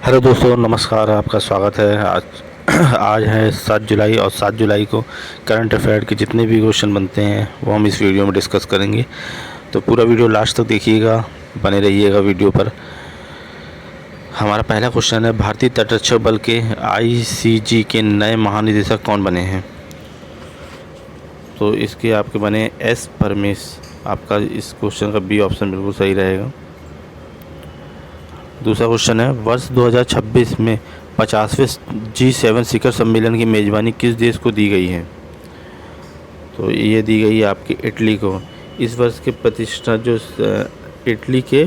Hello दोस्तों, नमस्कार। आपका स्वागत है। आज है 7 जुलाई और 7 जुलाई को करंट अफेयर के जितने भी क्वेश्चन बनते हैं वो हम इस वीडियो में डिस्कस करेंगे। तो पूरा वीडियो लास्ट तक देखिएगा, बने रहिएगा वीडियो पर। हमारा पहला क्वेश्चन है, भारतीय तटरक्षक बल के आईसीजी के नए महानिदेशक कौन बने हैं? तो इसके आपके बने एस परमेश। आपका इस क्वेश्चन का बी ऑप्शन बिल्कुल सही रहेगा। दूसरा क्वेश्चन है, वर्ष 2026 में 50वें G7 शिखर सम्मेलन की मेज़बानी किस देश को दी गई है? तो ये दी गई है आपकी इटली को। इस वर्ष के प्रतिष्ठा जो इटली के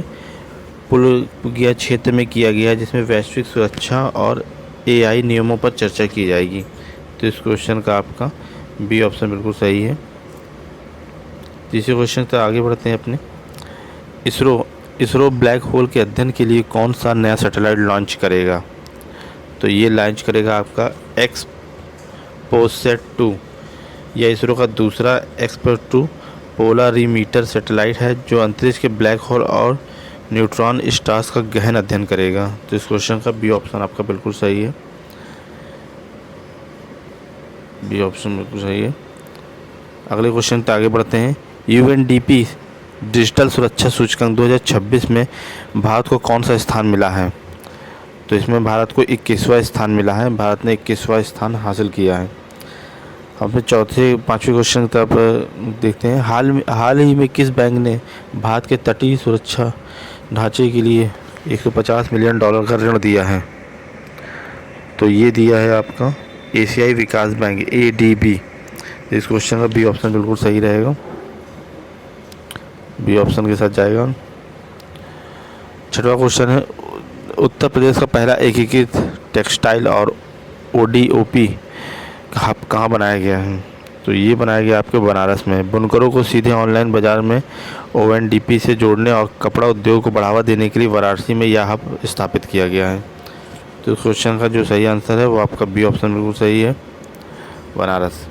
पुलुगिया क्षेत्र में किया गया है, जिसमें वैश्विक सुरक्षा और AI नियमों पर चर्चा की जाएगी। तो इस क्वेश्चन का आपका बी ऑप्शन बिल्कुल सही है। तीसरे क्वेश्चन तक आगे बढ़ते हैं अपने। इसरो ब्लैक होल के अध्ययन के लिए कौन सा नया सैटेलाइट लॉन्च करेगा? तो ये लॉन्च करेगा आपका एक्सपोसैट 2। यह इसरो का दूसरा एक्सपोसैट 2 पोलरीमीटर सैटेलाइट है, जो अंतरिक्ष के ब्लैक होल और न्यूट्रॉन स्टार्स का गहन अध्ययन करेगा। तो इस क्वेश्चन का बी ऑप्शन आपका बिल्कुल सही है। बी ऑप्शन बिल्कुल सही है। अगले क्वेश्चन तक आगे बढ़ते हैं। UNDP डिजिटल सुरक्षा सूचकांक 2026 में भारत को कौन सा स्थान मिला है? तो इसमें भारत को 21वां स्थान मिला है। भारत ने 21वां स्थान हासिल किया है। अब चौथे पाँचवें क्वेश्चन की तरफ देखते हैं। हाल ही में किस बैंक ने भारत के तटीय सुरक्षा ढांचे के लिए $150 मिलियन का ऋण दिया है? तो ये दिया है आपका एशियाई विकास बैंक ADB। इस क्वेश्चन का बी ऑप्शन बिल्कुल सही रहेगा। बी ऑप्शन के साथ जाएगा। छठवां क्वेश्चन है, उत्तर प्रदेश का पहला एकीकृत टेक्सटाइल और ODOP हब कहाँ बनाया गया है? तो ये बनाया गया आपके बनारस में। बुनकरों को सीधे ऑनलाइन बाज़ार में ONDP से जोड़ने और कपड़ा उद्योग को बढ़ावा देने के लिए वाराणसी में यह हब स्थापित किया गया है। तो क्वेश्चन का जो सही आंसर है वो आपका बी ऑप्शन बिल्कुल सही है, बनारस।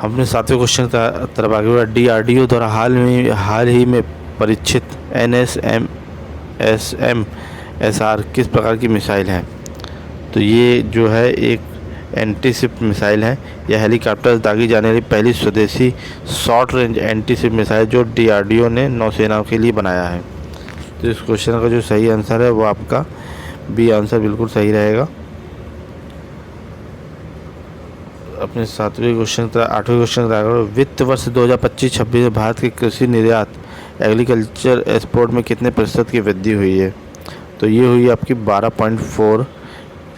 हमने सातवें क्वेश्चन तरफ आगे बढ़ा। DRDO द्वारा हाल ही में परीक्षित NSM-SR किस प्रकार की मिसाइल है? तो ये जो है एक एंटीशिप मिसाइल है। यह हेलीकॉप्टर से दागी जाने वाली पहली स्वदेशी शॉर्ट रेंज एंटीशिप मिसाइल जो DRDO ने नौसेना के लिए बनाया है। तो इस क्वेश्चन का जो सही आंसर है वो आपका बी आंसर बिल्कुल सही रहेगा। अपने आठवें क्वेश्चन वित्त वर्ष 2025-26 में भारत के कृषि निर्यात एग्रीकल्चर एक्सपोर्ट में कितने प्रतिशत की वृद्धि हुई है? तो ये हुई आपकी 12.4।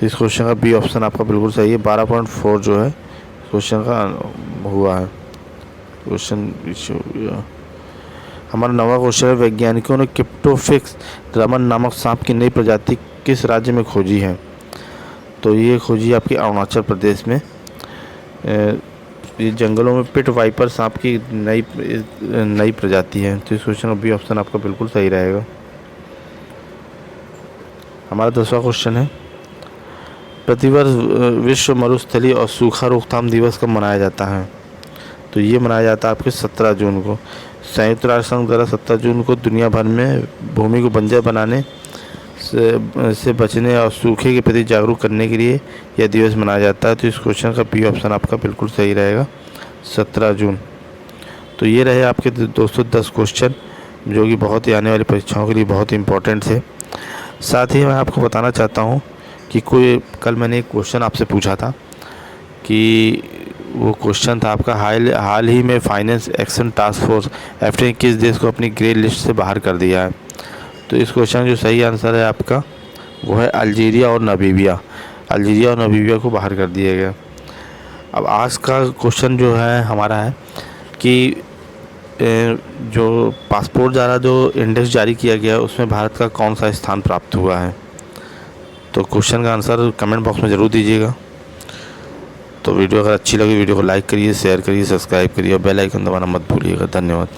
इस क्वेश्चन का बी ऑप्शन आपका बिल्कुल सही है। 12.4 जो है क्वेश्चन का हुआ है। हमारा नवा क्वेश्चन है, वैज्ञानिकों ने क्रिप्टोफिक्स रमन नामक सांप की नई प्रजाति किस राज्य में खोजी है? तो ये खोजी आपकी अरुणाचल प्रदेश में। ये जंगलों में पिट वाइपर सांप की नई प्रजाति है। तो इस क्वेश्चन का बी ऑप्शन आपका बिल्कुल सही रहेगा। हमारा 10वां क्वेश्चन है, प्रतिवर्ष विश्व मरुस्थलीय और सूखा रोकथाम दिवस कब मनाया जाता है? तो ये मनाया जाता है आपके 17 जून को। संयुक्त राष्ट्र संघ द्वारा 17 जून को दुनिया भर में भूमि को बंजर बनाने से बचने और सूखे के प्रति जागरूक करने के लिए यह दिवस मनाया जाता है। तो इस क्वेश्चन का बी ऑप्शन आपका बिल्कुल सही रहेगा, 17 जून। तो ये रहे आपके दोस्तों 10 क्वेश्चन, जो कि बहुत ही आने वाली परीक्षाओं के लिए बहुत इंपॉर्टेंट है। साथ ही मैं आपको बताना चाहता हूँ कि कल मैंने एक क्वेश्चन आपसे पूछा था कि वो क्वेश्चन था आपका, हाल ही में finance action task force FTA ने किस देश को अपनी ग्रे लिस्ट से बाहर कर दिया है? तो इस क्वेश्चन जो सही आंसर है आपका वो है अल्जीरिया और नामीबिया। अल्जीरिया और नामीबिया को बाहर कर दिया गया। अब आज का क्वेश्चन जो है हमारा है कि जो पासपोर्ट द्वारा जो इंडेक्स जारी किया गया उसमें भारत का कौन सा स्थान प्राप्त हुआ है? तो क्वेश्चन का आंसर कमेंट बॉक्स में ज़रूर दीजिएगा। तो वीडियो अगर अच्छी लगी वीडियो को लाइक करिए, शेयर करिए, सब्सक्राइब करिए और बेल आइकन दबाना मत भूलिएगा। धन्यवाद।